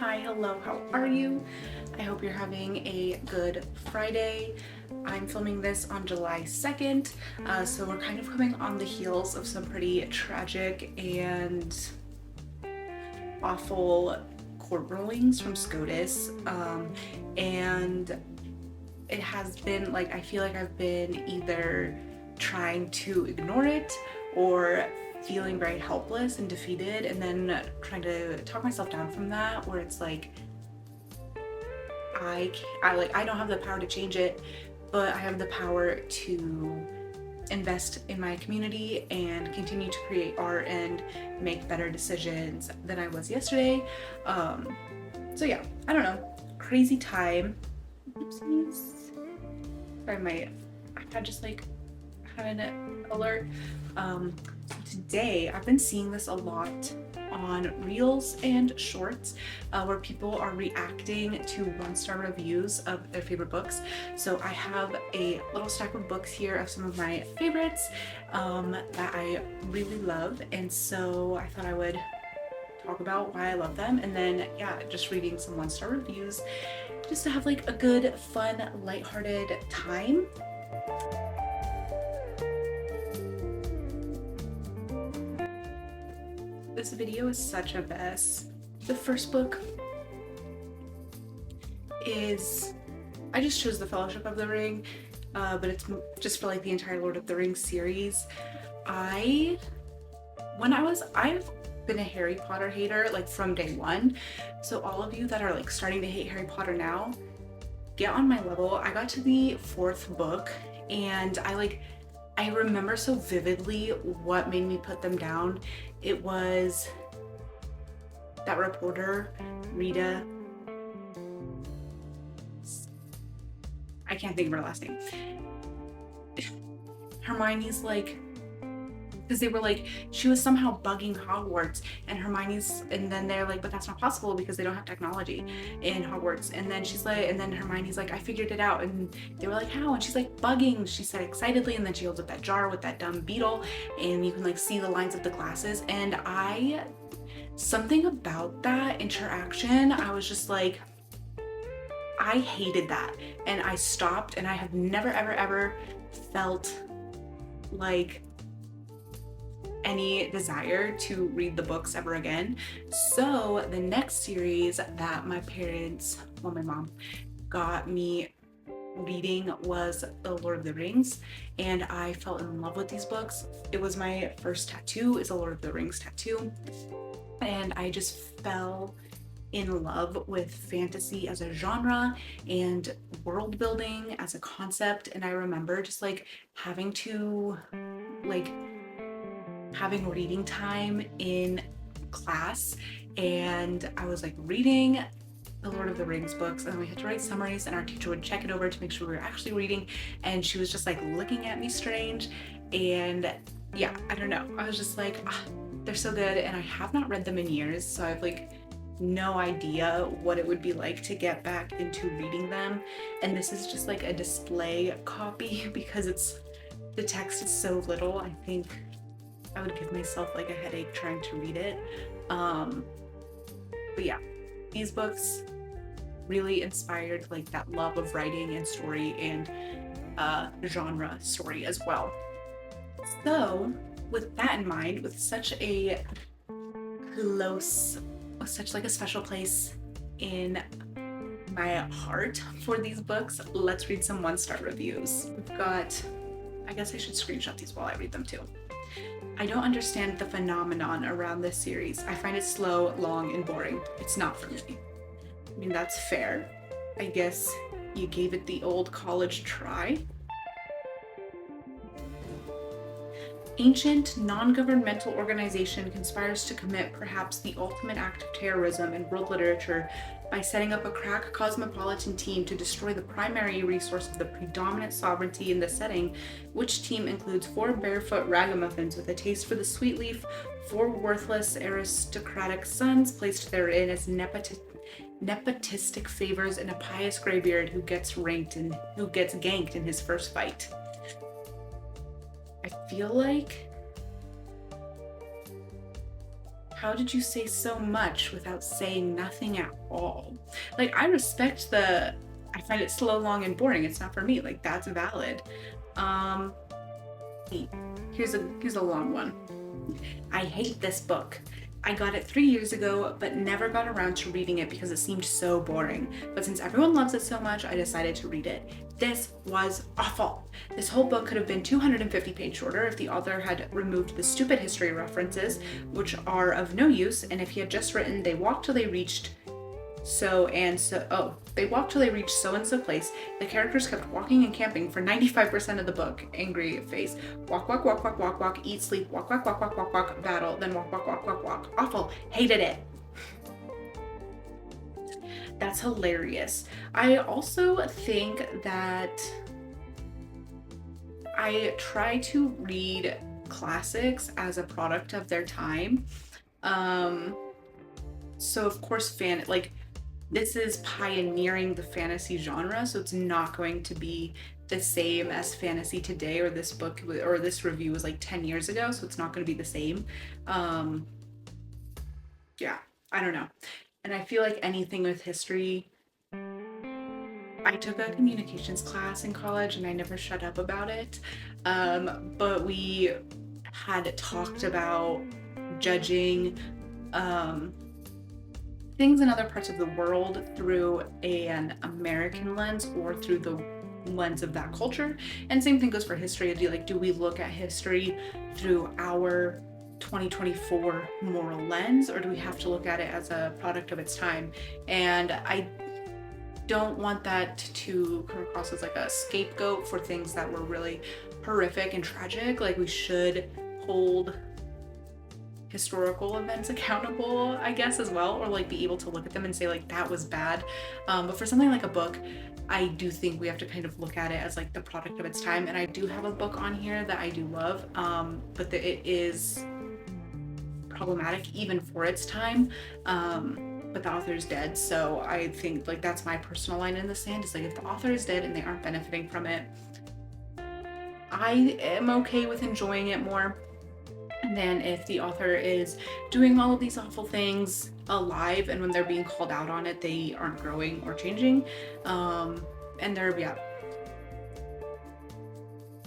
Hi, hello, how are you? I hope you're having a good Friday. I'm filming this on July 2nd, so we're kind of coming on the heels of some pretty tragic and awful court rulings from SCOTUS, and it has been like, I feel like I've been either trying to ignore it or feeling very helpless and defeated, and then trying to talk myself down from that, where it's like I don't have the power to change it, but I have the power to invest in my community and continue to create art and make better decisions than I was yesterday. So yeah, I don't know, crazy time. Oopsies. Sorry, my iPad just like had an alert. Today I've been seeing this a lot on reels and shorts, where people are reacting to 1-star reviews of their favorite books. So I have a little stack of books here of some of my favorites that I really love, and so I thought I would talk about why I love them, and then yeah, just reading some 1-star reviews just to have like a good, fun, lighthearted time. This video is such a mess. The first book is, I just chose The Fellowship of the Ring, but it's just for like the entire Lord of the Rings series. I've been a Harry Potter hater like from day one. So all of you that are like starting to hate Harry Potter now, get on my level. I got to the 4th book and I remember so vividly what made me put them down. It was that reporter, Rita. I can't think of her last name. Hermione's like, because they were like, she was somehow bugging Hogwarts, and then they're like, but that's not possible because they don't have technology in Hogwarts. And then she's like, and then Hermione's like, I figured it out. And they were like, how? And she's like, bugging, she said excitedly. And then she holds up that jar with that dumb beetle, and you can like see the lines of the glasses. And something about that interaction, I was just like, I hated that. And I stopped, and I have never, ever, ever felt like any desire to read the books ever again. So the next series that my mom got me reading was The Lord of the Rings, and I fell in love with these books. It was my first tattoo, is a Lord of the Rings tattoo, and I just fell in love with fantasy as a genre and world building as a concept. And I remember just like having reading time in class, and I was like reading the Lord of the Rings books, and we had to write summaries, and our teacher would check it over to make sure we were actually reading, and she was just like looking at me strange. And yeah, I don't know, I was just like, they're so good, and I have not read them in years, so I've like no idea what it would be like to get back into reading them. And this is just like a display copy because the text is so little. I think I would give myself like a headache trying to read it. But yeah, these books really inspired like that love of writing and story and genre story as well. So with that in mind, with such a special place in my heart for these books, let's read some 1-star reviews. We've got, I guess I should screenshot these while I read them too. I don't understand the phenomenon around this series. I find it slow, long, and boring. It's not for me. I mean, that's fair. I guess you gave it the old college try. Ancient, non-governmental organization conspires to commit perhaps the ultimate act of terrorism in world literature by setting up a crack cosmopolitan team to destroy the primary resource of the predominant sovereignty in the setting, which team includes 4 barefoot ragamuffins with a taste for the sweet leaf, 4 worthless aristocratic sons placed therein as nepotistic favors, and a pious graybeard who gets ganked in his first fight. I feel like How did you say so much without saying nothing at all? Like, I respect I find it slow, long, and boring. It's not for me. Like, that's valid. Um, here's a long one. I hate this book. I got it 3 years ago, but never got around to reading it because it seemed so boring. But since everyone loves it so much, I decided to read it. This was awful. This whole book could have been 250 pages shorter if the author had removed the stupid history references, which are of no use, and if he had just written, they walked till they reached they walked till they reached so and so place. The characters kept walking and camping for 95% of the book. Angry face. Walk, walk, walk, walk, walk, walk, eat, sleep, walk, walk, walk, walk, walk, walk, battle, then walk, walk, walk, walk, walk. Awful. Hated it. That's hilarious. I also think that I try to read classics as a product of their time. So of course, this is pioneering the fantasy genre, so it's not going to be the same as fantasy today, or this book or this review was like 10 years ago, so it's not going to be the same. Yeah, I don't know. And I feel like anything with history, I took a communications class in college and I never shut up about it. But we had talked about judging things in other parts of the world through an American lens or through the lens of that culture. And same thing goes for history. Do we look at history through our 2024 moral lens, or do we have to look at it as a product of its time? And I don't want that to come across as like a scapegoat for things that were really horrific and tragic. Like, we should hold historical events accountable, I guess, as well, or like be able to look at them and say like that was bad. But for something like a book, I do think we have to kind of look at it as like the product of its time. And I do have a book on here that I do love, but it is problematic even for its time. But the author is dead, so I think like that's my personal line in the sand. Is like, if the author is dead and they aren't benefiting from it, I am okay with enjoying it more than if the author is doing all of these awful things alive, and when they're being called out on it, they aren't growing or changing, and they're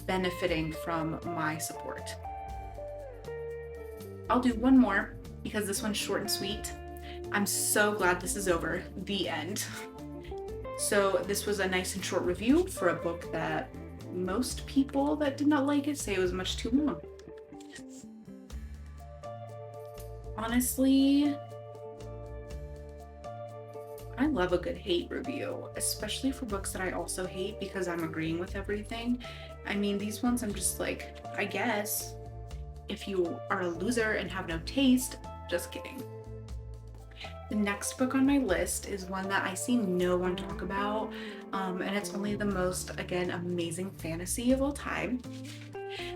benefiting from my support. I'll do one more because this one's short and sweet. I'm so glad this is over. The end. So this was a nice and short review for a book that most people that did not like it say it was much too long. Honestly, I love a good hate review, especially for books that I also hate because I'm agreeing with everything. I mean, these ones I'm just like, I guess if you are a loser and have no taste, just kidding. The next book on my list is one that I see no one talk about, and it's only the most, again, amazing fantasy of all time.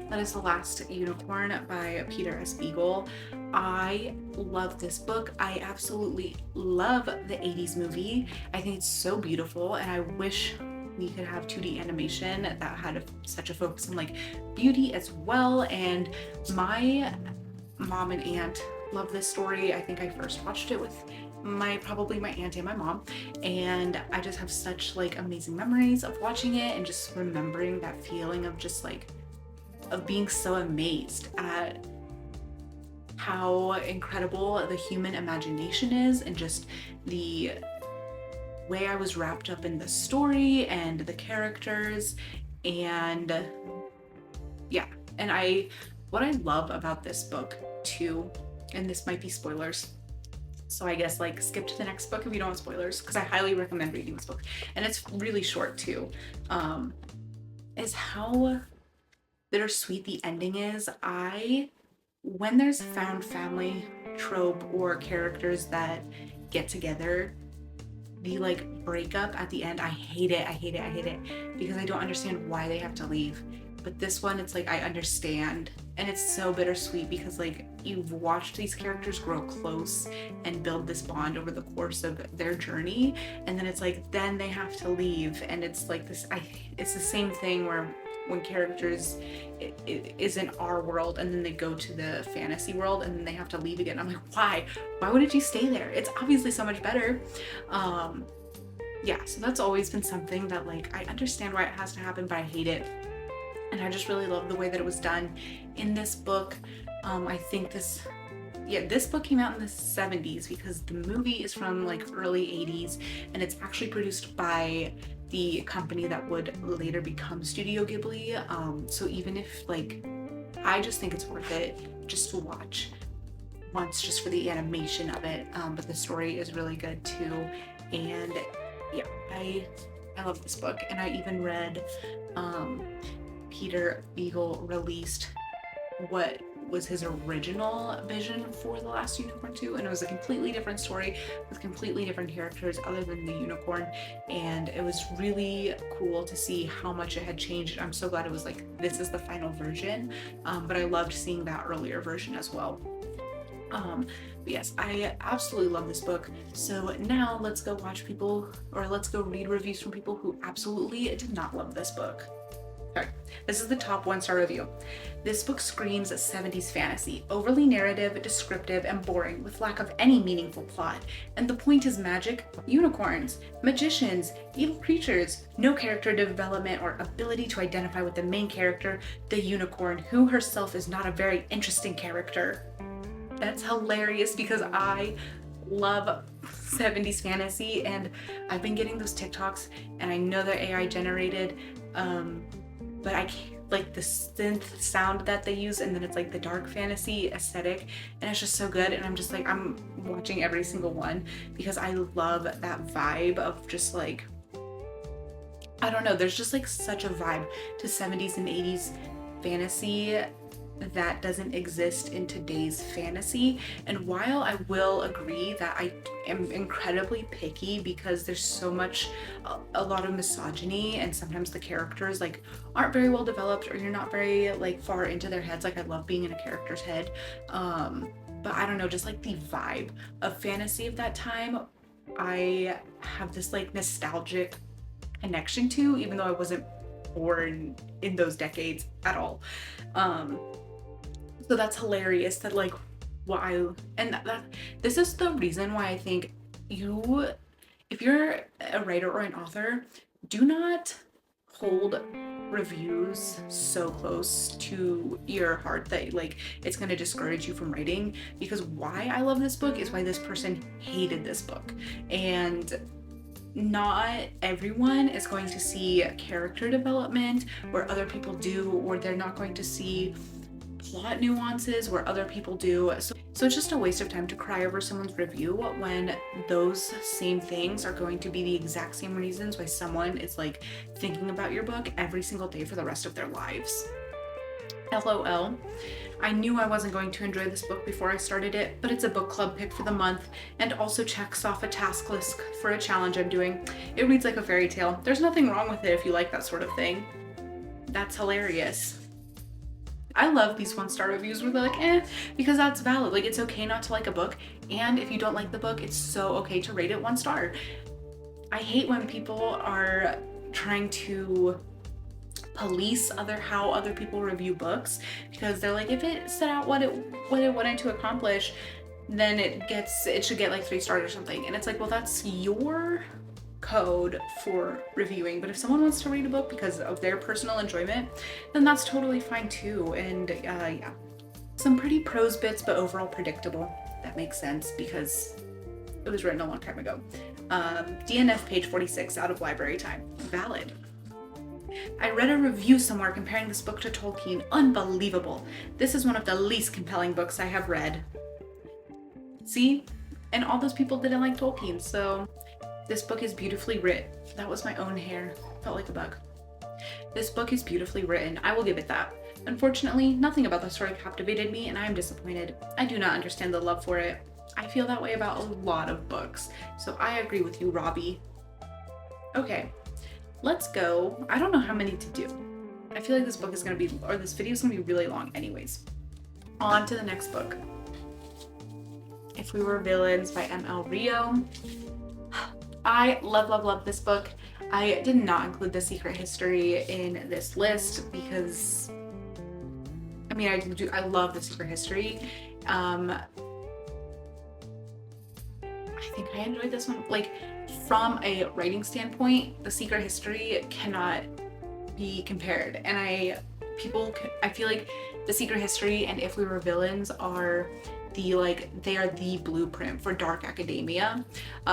That is The Last Unicorn by Peter S. Beagle. I love this book. I absolutely love the 80s movie. I think it's so beautiful, and I wish we could have 2D animation that had such a focus on like beauty as well. And my mom and aunt love this story. I think I first watched it with probably my aunt and my mom, and I just have such like amazing memories of watching it and just remembering that feeling of just like of being so amazed at how incredible the human imagination is, and just the way I was wrapped up in the story and the characters. And what I love about this book too, and this might be spoilers, so I guess like skip to the next book if you don't want spoilers, because I highly recommend reading this book, and it's really short too, is how bittersweet the ending is. When there's found family trope or characters that get together, the like breakup at the end, I hate it because I don't understand why they have to leave. But this one, it's like I understand, and it's so bittersweet because like you've watched these characters grow close and build this bond over the course of their journey, and then it's like then they have to leave, and it's like this it's the same thing where when characters it isn't our world and then they go to the fantasy world and then they have to leave again. I'm like, why wouldn't you stay there? It's obviously so much better. Yeah, so that's always been something that, like, I understand why it has to happen, but I hate it. And I just really love the way that it was done in this book. I think this book came out in the 70s because the movie is from like early 80s, and it's actually produced by the company that would later become Studio Ghibli. So even if, like, I just think it's worth it just to watch once just for the animation of it. But the story is really good too. And yeah, I love this book. And I even read Peter Beagle released what was his original vision for The Last Unicorn 2, and it was a completely different story with completely different characters other than the unicorn, and it was really cool to see how much it had changed. I'm so glad it was like, this is the final version, but I loved seeing that earlier version as well. But yes, I absolutely love this book. So now let's go read reviews from people who absolutely did not love this book. Okay, this is the top 1-star review. This book screams 70s fantasy, overly narrative, descriptive, and boring with lack of any meaningful plot. And the point is magic, unicorns, magicians, evil creatures, no character development or ability to identify with the main character, the unicorn, who herself is not a very interesting character. That's hilarious because I love 70s fantasy, and I've been getting those TikToks, and I know they're AI generated, but I can't, like, the synth sound that they use, and then it's like the dark fantasy aesthetic, and it's just so good. And I'm just like, I'm watching every single one because I love that vibe of just like, I don't know, there's just like such a vibe to 70s and 80s fantasy that doesn't exist in today's fantasy. And while I will agree that I am incredibly picky because there's so much, a lot of misogyny, and sometimes the characters like aren't very well developed, or you're not very like far into their heads. Like, I love being in a character's head, but I don't know, just like the vibe of fantasy of that time, I have this like nostalgic connection to, even though I wasn't born in those decades at all. So that's hilarious that, like, this is the reason why I think if you're a writer or an author, do not hold reviews so close to your heart that, like, it's going to discourage you from writing. Because why I love this book is why this person hated this book. And not everyone is going to see character development where other people do, or they're not going to see plot nuances where other people do. So it's just a waste of time to cry over someone's review when those same things are going to be the exact same reasons why someone is like thinking about your book every single day for the rest of their lives. LOL. I knew I wasn't going to enjoy this book before I started it, but it's a book club pick for the month and also checks off a task list for a challenge I'm doing. It reads like a fairy tale. There's nothing wrong with it if you like that sort of thing. That's hilarious. I love these 1-star reviews where they're like, because that's valid. Like, it's okay not to like a book, and if you don't like the book, it's so okay to rate it 1 star. I hate when people are trying to police how other people review books, because they're like, if it set out what it wanted to accomplish, then it should get like 3 stars or something. And it's like, well, that's your code for reviewing, but if someone wants to read a book because of their personal enjoyment, then that's totally fine too. And yeah, some pretty prose bits, but overall predictable. That makes sense because it was written a long time ago. DNF page 46 out of library time. Valid. I read a review somewhere comparing this book to Tolkien. Unbelievable. This is one of the least compelling books I have read. See? And all those people didn't like Tolkien, so this book is beautifully written. That was my own hair. Felt like a bug. This book is beautifully written. I will give it that. Unfortunately, nothing about the story captivated me, and I am disappointed. I do not understand the love for it. I feel that way about a lot of books, so I agree with you, Robbie. Okay, let's go. I don't know how many to do. I feel like this video is gonna be really long anyways. On to the next book. If We Were Villains by M.L. Rio. I love this book. I did not include The Secret History in this list because, I mean, I love The Secret History. I think I enjoyed this one. Like, from a writing standpoint, The Secret History cannot be compared. And I feel like The Secret History and If We Were Villains are they are the blueprint for dark academia.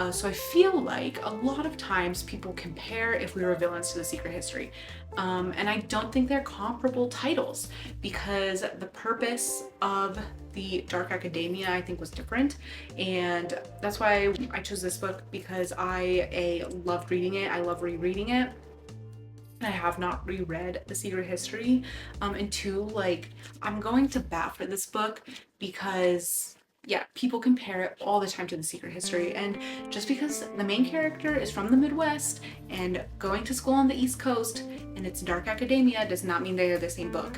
So I feel like a lot of times people compare If We Were Villains to The Secret History. And I don't think they're comparable titles because the purpose of the dark academia I think was different, and that's why I chose this book, because I loved reading it. I love rereading it. I have not reread The Secret History. And two, like, I'm going to bat for this book because, yeah, people compare it all the time to The Secret History. And just because the main character is from the Midwest and going to school on the East Coast and it's dark academia does not mean they are the same book.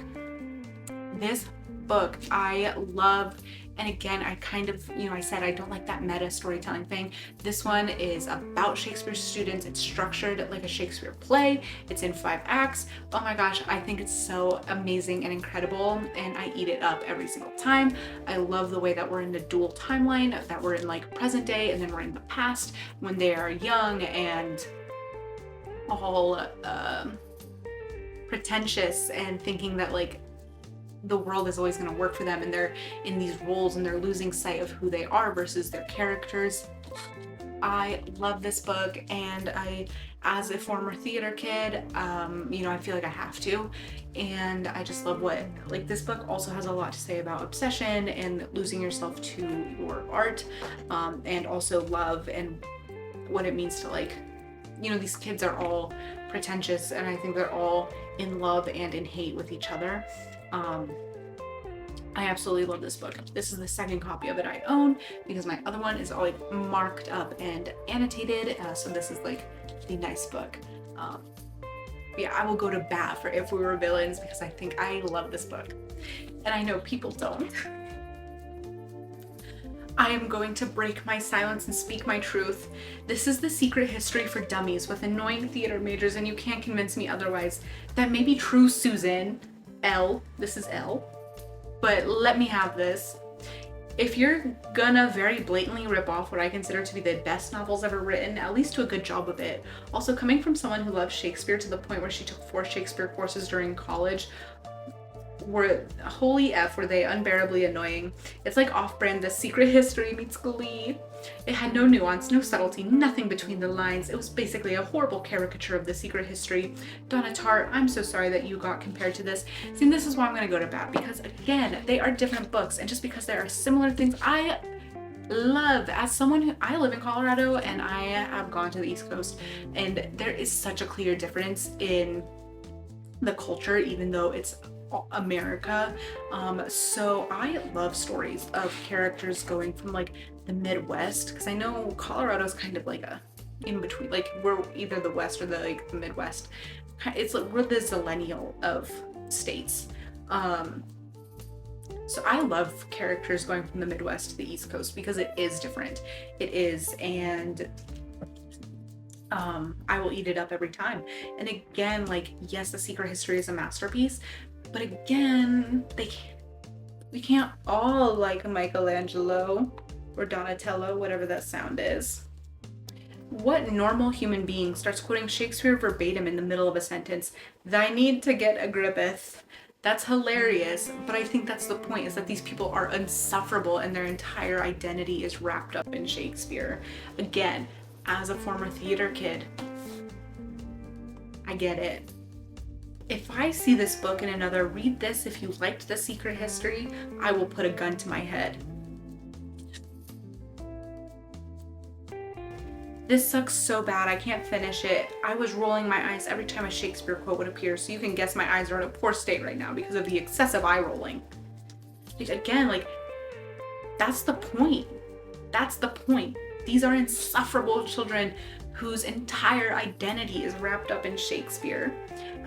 This book I love. And again, I kind of, I said I don't like that meta storytelling thing. This one is about Shakespeare students. It's structured like a Shakespeare play. It's in 5 acts. Oh my gosh, I think it's so amazing and incredible, and I eat it up every single time. I love the way that we're in a dual timeline, that we're in like present day and then we're in the past when they are young and all pretentious and thinking that like the world is always going to work for them, and they're in these roles and they're losing sight of who they are versus their characters. I love this book, and I, as a former theater kid, I feel like I have to, and I just love what, like, this book also has a lot to say about obsession and losing yourself to your art, and also love and what it means to, like, these kids are all pretentious, and I think they're all in love and in hate with each other. I absolutely love this book. This is the second copy of it I own because my other one is all like marked up and annotated. So this is like the nice book. Yeah, I will go to bat for If We Were Villains because I think I love this book. And I know people don't. I am going to break my silence and speak my truth. This is The Secret History for Dummies with annoying theater majors, and you can't convince me otherwise. That may be true, Susan. This is L, but let me have this. If you're gonna very blatantly rip off what I consider to be the best novels ever written, at least do a good job of it. Also, coming from someone who loves Shakespeare to the point where she took 4 Shakespeare courses during college, holy F, were they unbearably annoying. It's like off-brand The Secret History meets Glee. It had no nuance, no subtlety, nothing between the lines. It was basically a horrible caricature of The Secret History. Donna Tartt, I'm so sorry that you got compared to this. See, this is why I'm gonna go to bat, because again, they are different books, and just because there are similar things, I love, as someone who, I live in Colorado and I have gone to the East Coast, and there is such a clear difference in the culture, even though it's America. So I love stories of characters going from like the Midwest, because I know Colorado's kind of like a in between, like we're either the West or the Midwest. It's like we're the Zillennial of states. So I love characters going from the Midwest to the East Coast because it is different. It is, and I will eat it up every time. And again, like, yes, The Secret History is a masterpiece, but again, we can't all like Michelangelo or Donatello, whatever that sound is. What normal human being starts quoting Shakespeare verbatim in the middle of a sentence? Thy need to get a grippeth. That's hilarious, but I think that's the point, is that these people are insufferable and their entire identity is wrapped up in Shakespeare. Again, as a former theater kid, I get it. If I see this book in another read this if you liked The Secret History, I will put a gun to my head. This sucks so bad, I can't finish it. I was rolling my eyes every time a Shakespeare quote would appear, so you can guess my eyes are in a poor state right now because of the excessive eye rolling. Again, like, that's the point. That's the point. These are insufferable children whose entire identity is wrapped up in Shakespeare.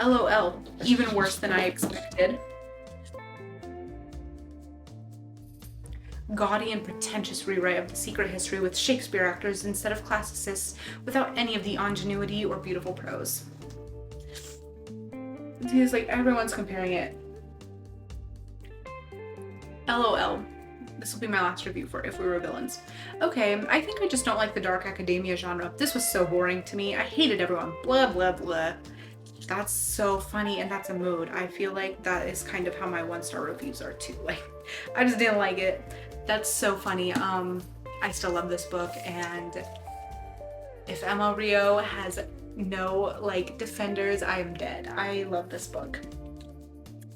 LOL, even worse than I expected. gaudy and pretentious rewrite of the secret history with Shakespeare actors instead of classicists without any of the ingenuity or beautiful prose. He's like, everyone's comparing it. LOL. This will be my last review for If We Were Villains. Okay, I think I just don't like the dark academia genre. This was so boring to me. I hated everyone. Blah, blah, blah. That's so funny, and that's a mood. I feel like that is kind of how my 1-star reviews are too. Like, I just didn't like it. That's so funny. I still love this book, and if Emma Rio has no like defenders, I am dead. I love this book.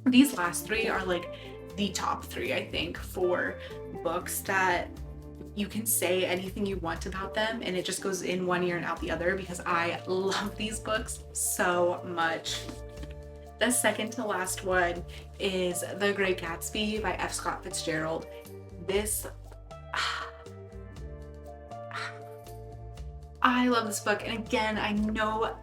These last 3 are like the top 3, I think, for books that you can say anything you want about them and it just goes in one ear and out the other, because I love these books so much. The second to last one is The Great Gatsby by F. Scott Fitzgerald. This, I love this book, and again, I know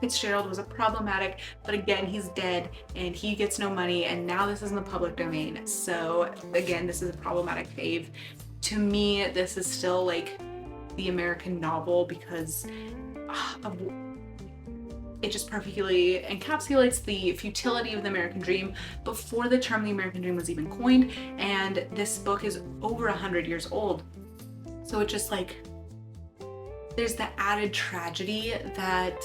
Fitzgerald was a problematic, but again, he's dead and he gets no money, and now this is in the public domain. So again, this is a problematic fave. To me, this is still like the American novel, because it just perfectly encapsulates the futility of the American dream before the term the American dream was even coined, and this book is over 100 years old. So it just like, there's the added tragedy that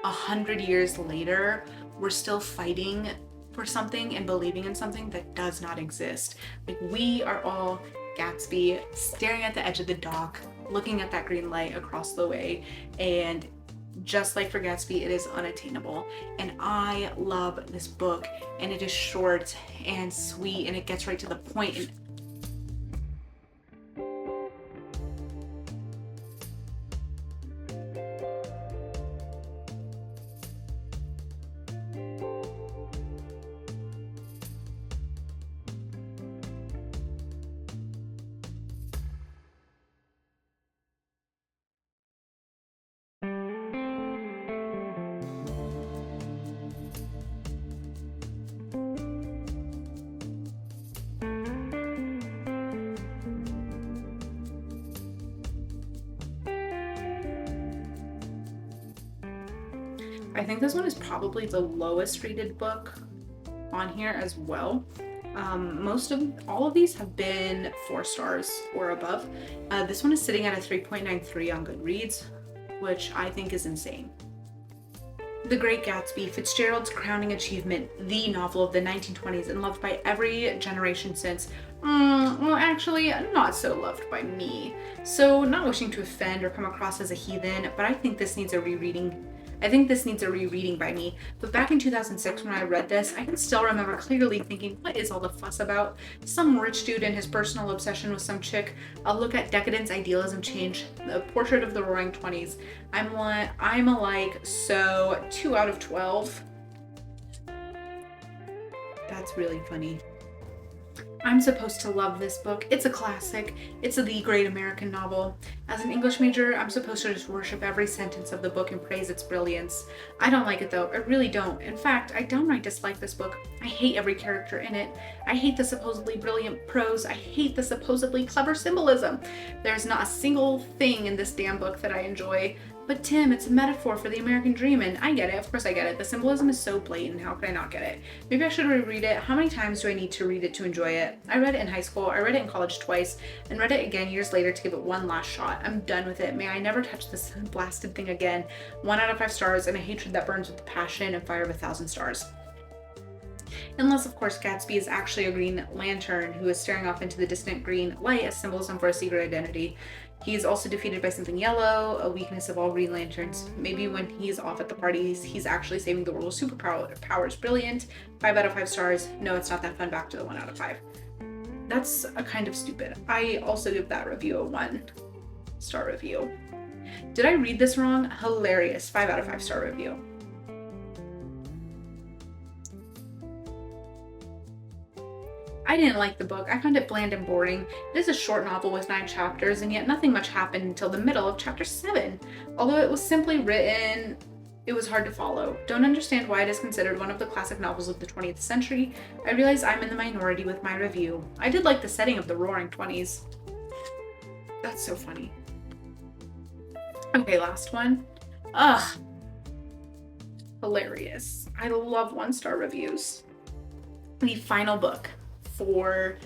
100 years later, we're still fighting for something and believing in something that does not exist. Like, we are all Gatsby staring at the edge of the dock, looking at that green light across the way, and just like for Gatsby, it is unattainable. And I love this book, and it is short and sweet, and it gets right to the point. And I think this one is probably the lowest rated book on here as well. All of these have been 4 stars or above. This one is sitting at a 3.93 on Goodreads, which I think is insane. The Great Gatsby, Fitzgerald's crowning achievement, the novel of the 1920s and loved by every generation since. Well, actually, not so loved by me. So, not wishing to offend or come across as a heathen, but I think this needs a rereading. By me. But back in 2006 when I read this, I can still remember clearly thinking, what is all the fuss about? Some rich dude and his personal obsession with some chick. A look at decadence, idealism, change. A portrait of the roaring 20s. I'm like, so 2 out of 12. That's really funny. I'm supposed to love this book. It's a classic. It's the great American novel. As an English major, I'm supposed to just worship every sentence of the book and praise its brilliance. I don't like it though. I really don't. In fact, I downright dislike this book. I hate every character in it. I hate the supposedly brilliant prose. I hate the supposedly clever symbolism. There's not a single thing in this damn book that I enjoy. But Tim, it's a metaphor for the American dream, and I get it. Of course I get it. The symbolism is so blatant. How could I not get it? Maybe I should reread it. How many times do I need to read it to enjoy it? I read it in high school. I read it in college twice, and read it again years later to give it one last shot. I'm done with it. May I never touch this blasted thing again. 1 out of 5 stars, and a hatred that burns with the passion and fire of 1,000 stars. Unless, of course, Gatsby is actually a Green Lantern who is staring off into the distant green light as symbolism for a secret identity. He is also defeated by something yellow, a weakness of all Green Lanterns. Maybe when he's off at the parties, he's actually saving the world with superpowers. Brilliant. 5 out of 5 stars. No, it's not that fun. Back to the 1 out of 5. That's a kind of stupid. I also give that review a 1-star review. Did I read this wrong? Hilarious. 5 out of 5 star review. I didn't like the book. I found it bland and boring. It is a short novel with 9 chapters, and yet nothing much happened until the middle of chapter 7. Although it was simply written It was hard to follow. Don't understand why it is considered one of the classic novels of the 20th century. I realize I'm in the minority with my review. I did like the setting of the Roaring Twenties. That's so funny. Okay, last one. Ugh. Hilarious. I love 1-star reviews. The final book for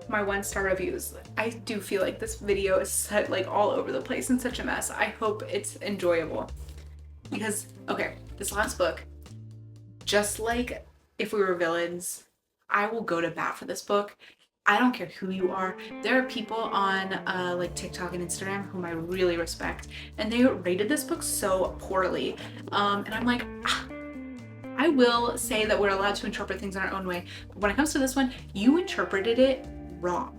my 1-star reviews. I do feel like this video is set like all over the place and such a mess. I hope it's enjoyable. Because, okay, this last book, just like If We Were Villains, I will go to bat for this book. I don't care who you are. There are people on like TikTok and Instagram whom I really respect, and they rated this book so poorly. And I'm like, I will say that we're allowed to interpret things in our own way, but when it comes to this one, you interpreted it wrong.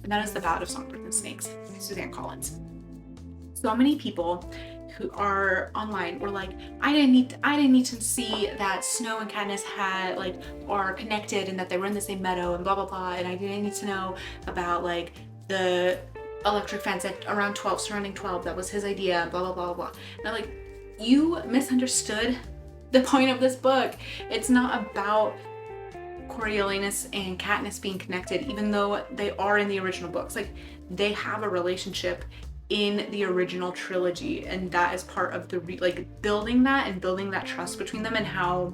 And that is The Ballad of Songbirds and Snakes by Suzanne Collins. So many people who are online were like, I didn't need to see that Snow and Katniss are connected and that they were in the same meadow and blah blah blah, and I didn't need to know about like the electric fence at around 12 surrounding 12, that was his idea, blah blah blah blah. And I'm like, you misunderstood the point of this book. It's not about Coriolanus and Katniss being connected, even though they are in the original books. Like, they have a relationship in the original trilogy, and that is part of the building that trust between them, and how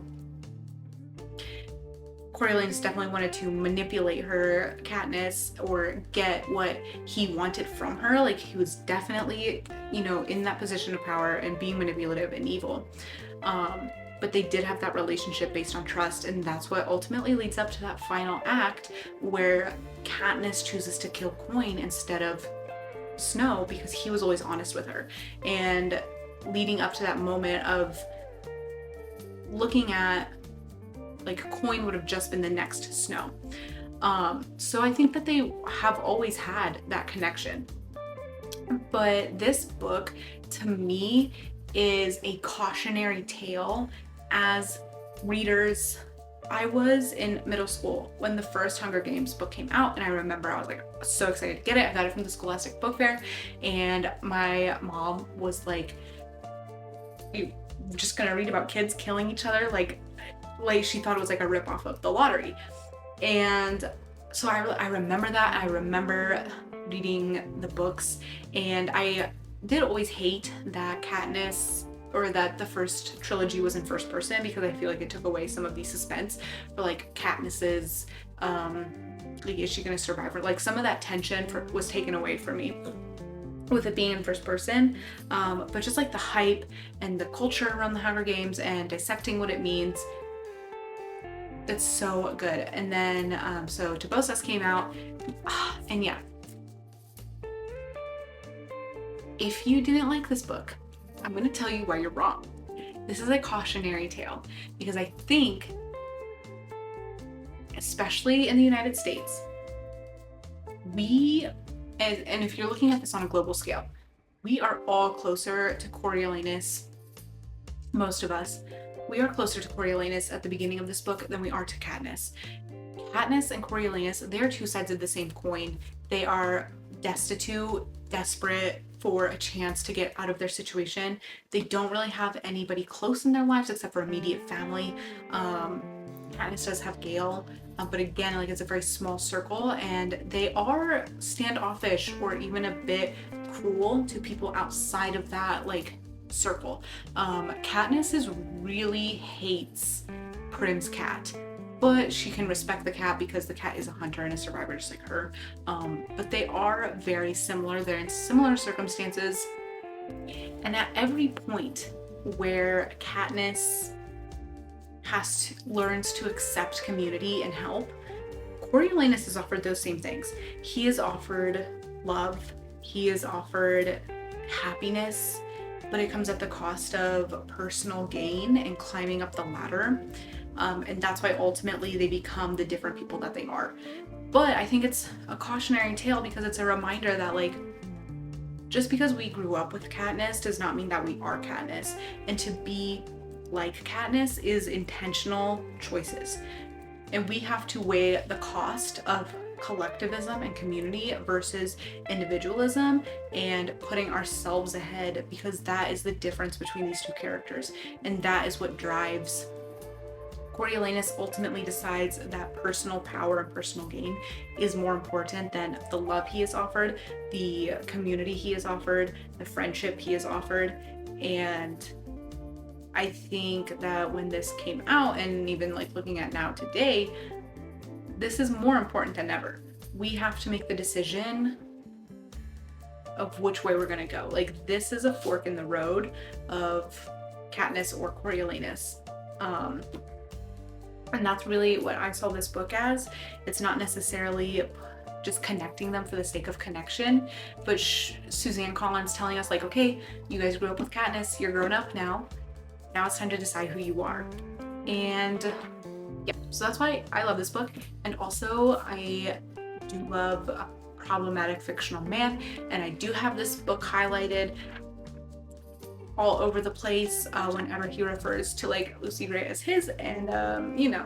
Coriolanus definitely wanted to manipulate her, Katniss, or get what he wanted from her. Like, he was definitely, in that position of power and being manipulative and evil. But they did have that relationship based on trust, and that's what ultimately leads up to that final act where Katniss chooses to kill Coin instead of Snow, because he was always honest with her. And leading up to that moment of looking at, like, Coin would have just been the next Snow. So I think that they have always had that connection. But this book, to me, is a cautionary tale. As readers, I was in middle school when the first Hunger Games book came out, and I remember I was like so excited to get it. I got it from the Scholastic Book Fair, and my mom was like, "You just gonna read about kids killing each other?" Like she thought it was like a ripoff of The Lottery. And so I remember that. I remember reading the books, and I did always hate that Katniss, or that the first trilogy was in first person, because I feel like it took away some of the suspense for like Katniss's like, is she gonna survive, or like some of that tension was taken away from me with it being in first person. But just like the hype and the culture around the Hunger Games and dissecting what it means, it's so good. And then so To Both Us came out, and yeah, if you didn't like this book, I'm going to tell you why you're wrong. This is a cautionary tale, because I think, especially in the United States, and if you're looking at this on a global scale, we are all closer to Coriolanus, most of us. We are closer to Coriolanus at the beginning of this book than we are to Katniss. Katniss and Coriolanus, they're two sides of the same coin. They are destitute, desperate for a chance to get out of their situation. They don't really have anybody close in their lives except for immediate family. Katniss does have Gale, but again, like, it's a very small circle, and they are standoffish or even a bit cruel to people outside of that like circle. Katniss really hates Prim's cat, but she can respect the cat because the cat is a hunter and a survivor just like her. But they are very similar. They're in similar circumstances. And at every point where Katniss learns to accept community and help, Coriolanus is offered those same things. He is offered love. He is offered happiness, but it comes at the cost of personal gain and climbing up the ladder. And that's why ultimately they become the different people that they are. But I think it's a cautionary tale because it's a reminder that, like, just because we grew up with Katniss does not mean that we are Katniss. And to be like Katniss is intentional choices. And we have to weigh the cost of collectivism and community versus individualism and putting ourselves ahead, because that is the difference between these two characters, and that is what drives. Coriolanus ultimately decides that personal power and personal gain is more important than the love he is offered, the community he is offered, the friendship he is offered. And I think that when this came out, and even like looking at now today, this is more important than ever. We have to make the decision of which way we're gonna go. Like, this is a fork in the road of Katniss or Coriolanus. And that's really what I saw this book as. It's not necessarily just connecting them for the sake of connection, but Suzanne Collins telling us like, okay, you guys grew up with Katniss, you're grown up now. Now it's time to decide who you are. And yeah, so that's why I love this book. And also I do love problematic fictional man, and I do have this book highlighted all over the place whenever he refers to like Lucy Gray as his, and you know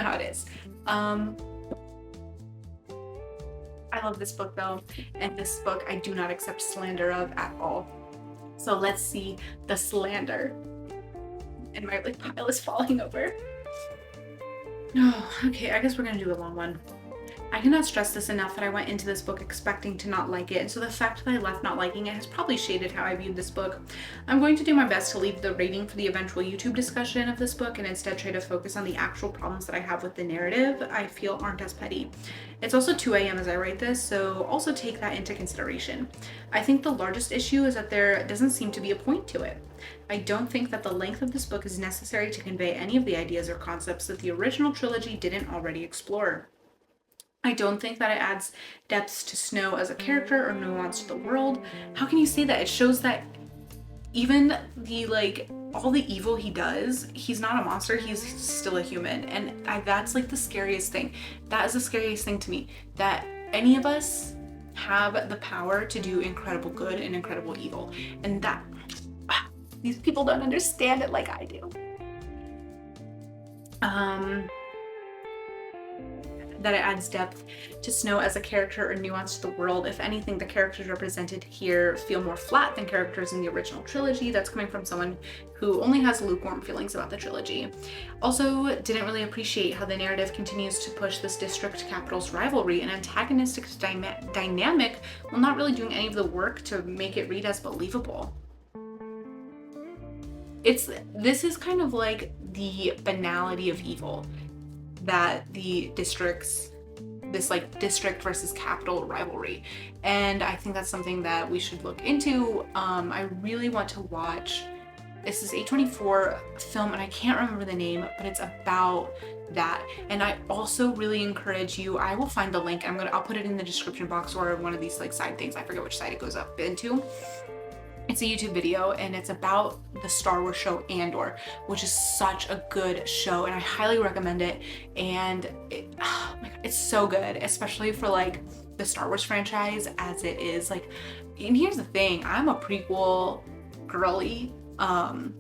how it is. I love this book though, and this book I do not accept slander of at all. So let's see the slander. And my like pile is falling over. Oh, okay, I guess we're gonna do a long one. I cannot stress this enough that I went into this book expecting to not like it, and so the fact that I left not liking it has probably shaded how I viewed this book. I'm going to do my best to leave the rating for the eventual YouTube discussion of this book and instead try to focus on the actual problems that I have with the narrative I feel aren't as petty. It's also 2 a.m. as I write this, so also take that into consideration. I think the largest issue is that there doesn't seem to be a point to it. I don't think that the length of this book is necessary to convey any of the ideas or concepts that the original trilogy didn't already explore. I don't think that it adds depth to Snow as a character or nuance to the world. How can you say that? It shows that even the like all the evil he does, he's not a monster, he's still a human. And that's like the scariest thing. That is the scariest thing to me, that any of us have the power to do incredible good and incredible evil. And that these people don't understand it like I do. That it adds depth to Snow as a character or nuance to the world. If anything, the characters represented here feel more flat than characters in the original trilogy. That's coming from someone who only has lukewarm feelings about the trilogy. Also, didn't really appreciate how the narrative continues to push this district capital's rivalry and antagonistic dynamic while not really doing any of the work to make it read as believable. This is kind of like the banality of evil, that the districts, this like district versus capital rivalry. And I think that's something that we should look into. I really want to watch, this is A24 film and I can't remember the name, but it's about that. And I also really encourage you, I will find the link, I'll put it in the description box or one of these like side things, I forget which side it goes up into. It's a YouTube video and it's about the Star Wars show Andor, which is such a good show and I highly recommend it. And oh my God, it's so good, especially for like the Star Wars franchise as it is. Like, and here's the thing, I'm a prequel girly. And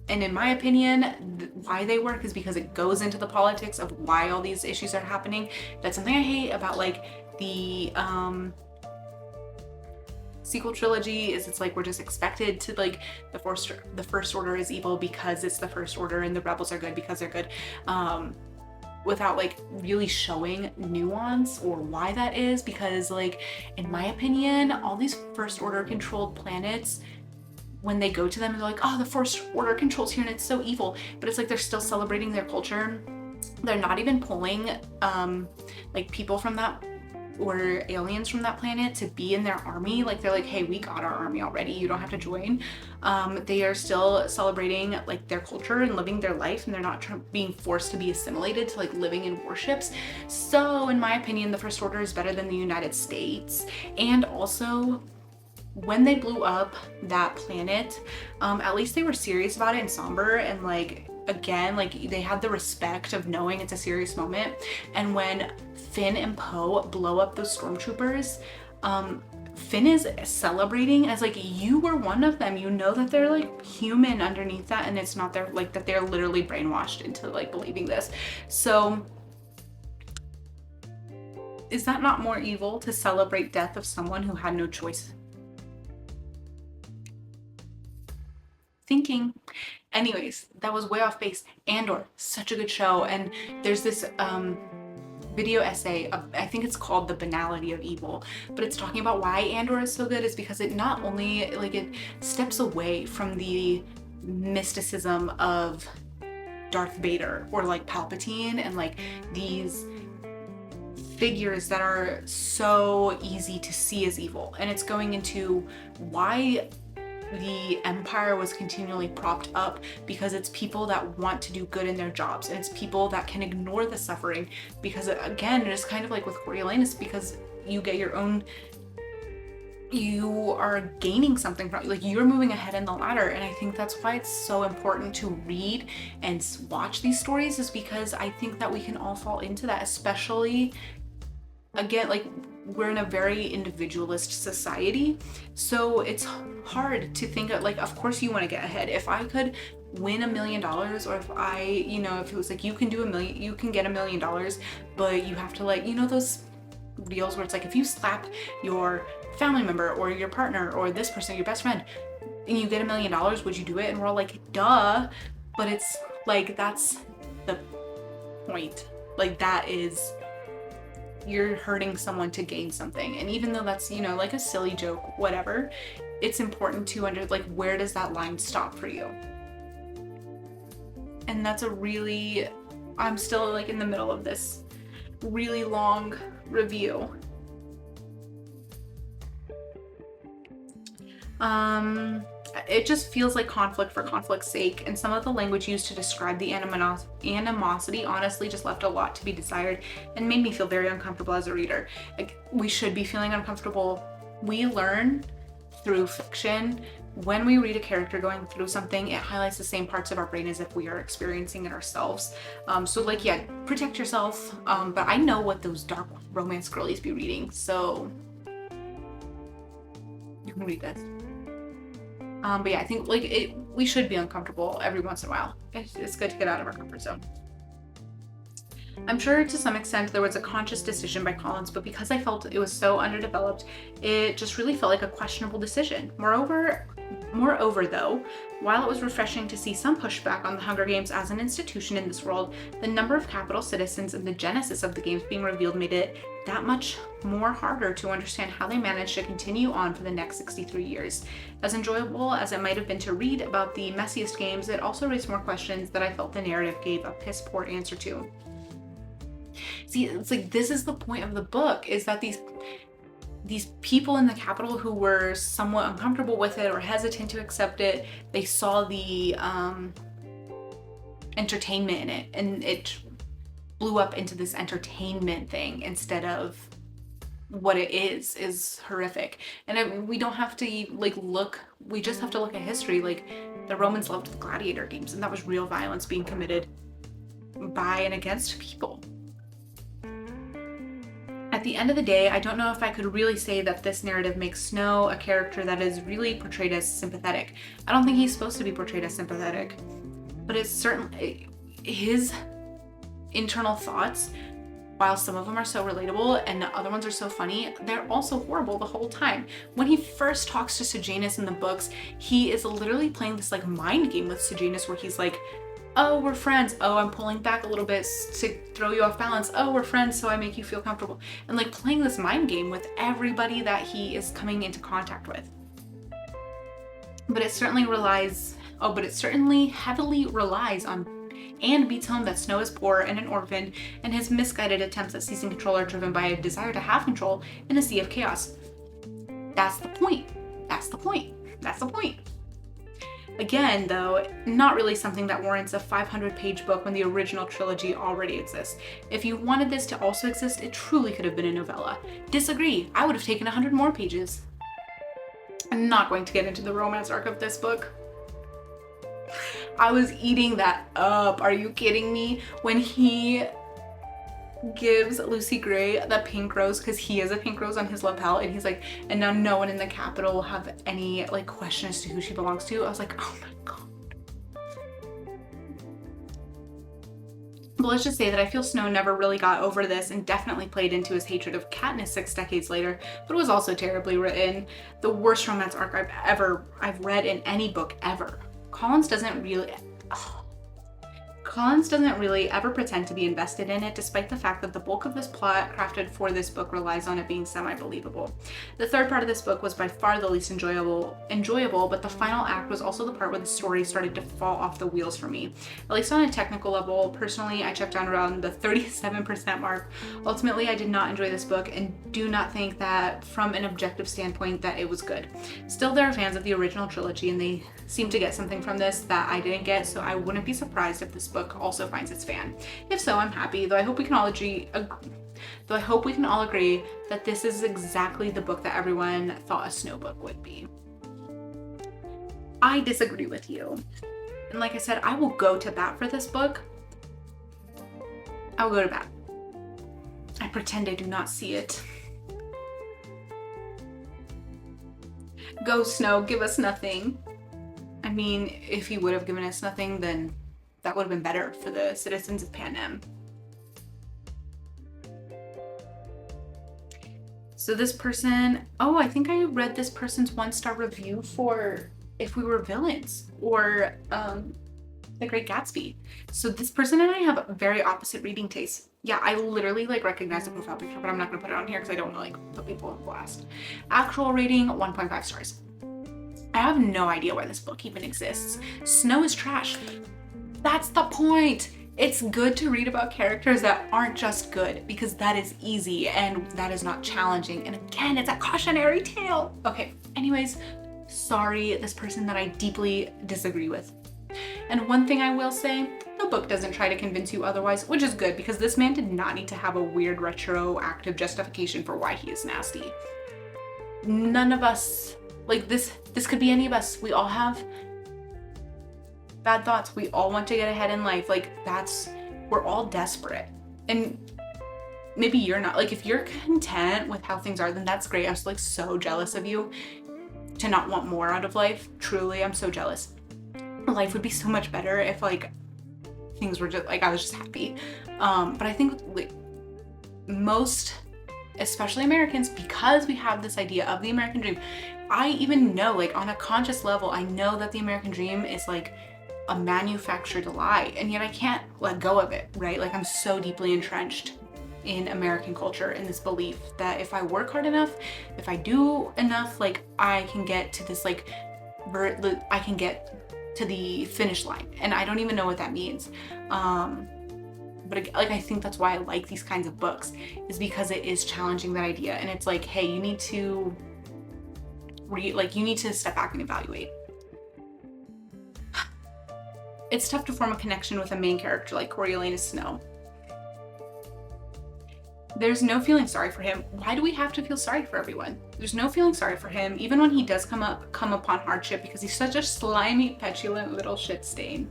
in my opinion, why they work is because it goes into the politics of why all these issues are happening. That's something I hate about like the sequel trilogy, is it's like we're just expected to like the First Order is evil because it's the First Order and the rebels are good because they're good, without like really showing nuance or why that is. Because like in my opinion, all these First Order controlled planets, when they go to them, they're like, oh, the First Order controls here and it's so evil, but it's like they're still celebrating their culture. They're not even pulling like people from that or aliens from that planet to be in their army. Like they're like, hey, we got our army already, you don't have to join. They are still celebrating like their culture and living their life, and they're not being forced to be assimilated to like living in warships. So in my opinion, the First Order is better than the United States. And also, when they blew up that planet, at least they were serious about it and somber, and like again, like they had the respect of knowing it's a serious moment. And when Finn and Poe blow up those stormtroopers, Finn is celebrating as like, you were one of them, you know that they're like human underneath that, and it's not their like that they're literally brainwashed into like believing this. So Is that not more evil to celebrate death of someone who had no choice? Thinking. Anyways, that was way off base. Andor, such a good show. And there's this video essay of, I think it's called The Banality of Evil, but it's talking about why Andor is so good is because it not only like it steps away from the mysticism of Darth Vader or like Palpatine and like these figures that are so easy to see as evil, and it's going into why the Empire was continually propped up, because it's people that want to do good in their jobs, and it's people that can ignore the suffering, because again, it's kind of like with Coriolanus, because you get your own, you are gaining something from, like, you're moving ahead in the ladder. And I think that's why it's so important to read and watch these stories, is because I think that we can all fall into that, especially again, like, we're in a very individualist society, so it's hard to think of, like, of course you want to get ahead. If I could win $1 million, or if I, you know, if it was like you can do you can get $1 million, but you have to, like, you know, those reels where it's like if you slap your family member or your partner or this person, your best friend, and you get $1 million, would you do it? And we're all like, duh. But it's like, that's the point. Like, that is, you're hurting someone to gain something. And even though that's, you know, like a silly joke, whatever, it's important to like, where does that line stop for you? And that's a really, I'm still like in the middle of this really long review. It just feels like conflict for conflict's sake, and some of the language used to describe the animosity honestly just left a lot to be desired and made me feel very uncomfortable as a reader. Like, we should be feeling uncomfortable. We learn through fiction. When we read a character going through something, it highlights the same parts of our brain as if we are experiencing it ourselves. So like, yeah, protect yourself. But I know what those dark romance girlies be reading, so you can read this. But yeah, I think like we should be uncomfortable every once in a while. It's good to get out of our comfort zone. I'm sure to some extent there was a conscious decision by Collins, but because I felt it was so underdeveloped, it just really felt like a questionable decision. Moreover though, while it was refreshing to see some pushback on the Hunger Games as an institution in this world, the number of capital citizens and the genesis of the games being revealed made it that much more harder to understand how they managed to continue on for the next 63 years. As enjoyable as it might have been to read about the messiest games, it also raised more questions that I felt the narrative gave a piss poor answer to. See, it's like, this is the point of the book, is that these people in the Capitol who were somewhat uncomfortable with it or hesitant to accept it, they saw the entertainment in it, and it blew up into this entertainment thing instead of what it is horrific. And we don't have to like look, we just have to look at history. Like, the Romans loved the gladiator games, and that was real violence being committed by and against people. At the end of the day, I don't know if I could really say that this narrative makes Snow a character that is really portrayed as sympathetic. I don't think he's supposed to be portrayed as sympathetic, but it's certainly his internal thoughts, while some of them are so relatable and the other ones are so funny, they're also horrible the whole time. When he first talks to Sejanus in the books, he is literally playing this like mind game with Sejanus, where he's like, oh, we're friends. Oh, I'm pulling back a little bit to throw you off balance. Oh, we're friends, so I make you feel comfortable. And like playing this mind game with everybody that he is coming into contact with. But it certainly heavily relies on and beats home that Snow is poor and an orphan, and his misguided attempts at seizing control are driven by a desire to have control in a sea of chaos. That's the point. That's the point. That's the point. Again, though, not really something that warrants a 500-page book when the original trilogy already exists. If you wanted this to also exist, it truly could have been a novella. Disagree. I would have taken 100 more pages. I'm not going to get into the romance arc of this book. I was eating that up. Are you kidding me? When he gives Lucy Gray the pink rose, because he has a pink rose on his lapel, and he's like, and now no one in the Capitol will have any like question as to who she belongs to. I was like, oh my god. But let's just say that I feel Snow never really got over this and definitely played into his hatred of Katniss 6 decades later, but it was also terribly written. The worst romance arc I've read in any book ever. Collins doesn't really ever pretend to be invested in it, despite the fact that the bulk of this plot crafted for this book relies on it being semi-believable. The third part of this book was by far the least enjoyable, but the final act was also the part where the story started to fall off the wheels for me. At least on a technical level, personally, I checked down around the 37% mark. Ultimately, I did not enjoy this book and do not think that from an objective standpoint that it was good. Still, there are fans of the original trilogy and they seem to get something from this that I didn't get, so I wouldn't be surprised if this book also finds its fan. If so, I'm happy, though I hope we can all agree that this is exactly the book that everyone thought a Snow book would be. I disagree with you. And like I said, I will go to bat for this book. I will go to bat. I pretend I do not see it. Go Snow, give us nothing. I mean, if he would have given us nothing, then that would have been better for the citizens of Panem. So this person, I think I read this person's 1-star review for If We Were Villains or The Great Gatsby. So this person and I have very opposite reading tastes. Yeah, I literally recognize the profile picture, but I'm not gonna put it on here because I don't want to put people on blast. Actual rating, 1.5 stars. I have no idea why this book even exists. Snow is trash. That's the point. It's good to read about characters that aren't just good, because that is easy and that is not challenging. And again, it's a cautionary tale. Okay, anyways, sorry, this person that I deeply disagree with. And one thing I will say, the book doesn't try to convince you otherwise, which is good, because this man did not need to have a weird retroactive justification for why he is nasty. None of us, this could be any of us. We all have bad thoughts. We all want to get ahead in life. We're all desperate. And maybe you're not. If you're content with how things are, then that's great. I'm just so jealous of you to not want more out of life. Truly, I'm so jealous. Life would be so much better if things were just I was just happy. But I think most, especially Americans, because we have this idea of the American dream, I even know on a conscious level, I know that the American dream is a manufactured lie, and yet I can't let go of it, right? I'm so deeply entrenched in American culture, in this belief that if I work hard enough, if I do enough, I can get to this I can get to the finish line, and I don't even know what that means. But I think that's why I like these kinds of books, is because it is challenging that idea, and it's hey, you need to you need to step back and evaluate. It's tough to form a connection with a main character like Coriolanus Snow. There's no feeling sorry for him. Why do we have to feel sorry for everyone? There's no feeling sorry for him, even when he does come upon hardship, because he's such a slimy, petulant little shit stain.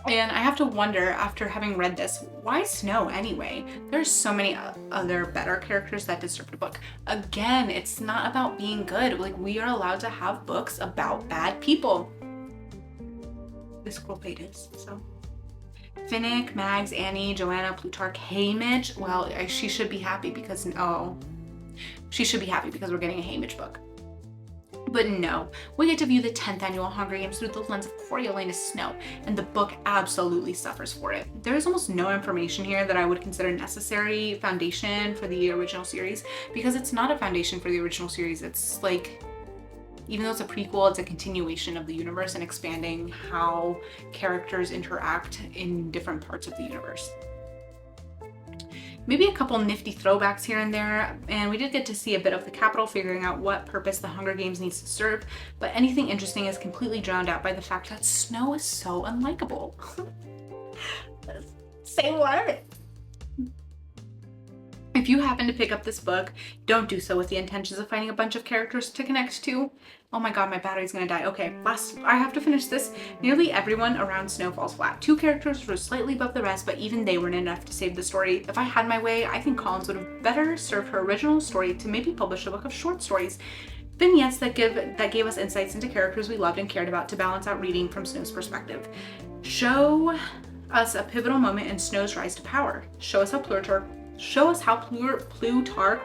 And I have to wonder, after having read this, why Snow anyway? There's so many other better characters that deserve the book. Again, it's not about being good. We are allowed to have books about bad people. This girl paid is, so. Finnick, Mags, Annie, Joanna, Plutarch, Haymitch. Well, she should be happy because, she should be happy because we're getting a Haymitch book. But no, we get to view the 10th annual Hunger Games through the lens of Coriolanus Snow, and the book absolutely suffers for it. There is almost no information here that I would consider necessary foundation for the original series, because it's not a foundation for the original series. It's even though it's a prequel, it's a continuation of the universe and expanding how characters interact in different parts of the universe. Maybe a couple nifty throwbacks here and there, and we did get to see a bit of the Capitol figuring out what purpose the Hunger Games needs to serve, but anything interesting is completely drowned out by the fact that Snow is so unlikable. Say what? If you happen to pick up this book, don't do so with the intentions of finding a bunch of characters to connect to. Oh my god, my battery's gonna die. Okay, I have to finish this. Nearly everyone around Snow falls flat. 2 characters were slightly above the rest, but even they weren't enough to save the story. If I had my way, I think Collins would have better served her original story to maybe publish a book of short stories. Vignettes that gave us insights into characters we loved and cared about to balance out reading from Snow's perspective. Show us a pivotal moment in Snow's rise to power. Show us how Plutarch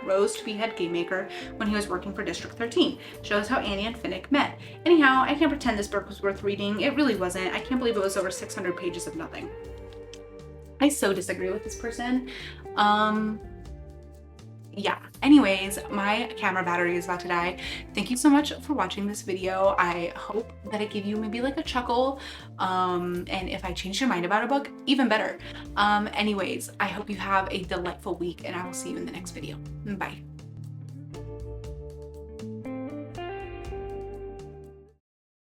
rose to be head game maker when he was working for District 13. Show us how Annie and Finnick met. Anyhow, I can't pretend this book was worth reading. It really wasn't. I can't believe it was over 600 pages of nothing. I so disagree with this person. Yeah, anyways, my camera battery is about to die. Thank you so much for watching this video. I hope that it gave you maybe like a chuckle, and if I changed your mind about a book, even better. Anyways, I hope you have a delightful week, and I will see you in the next video. Bye.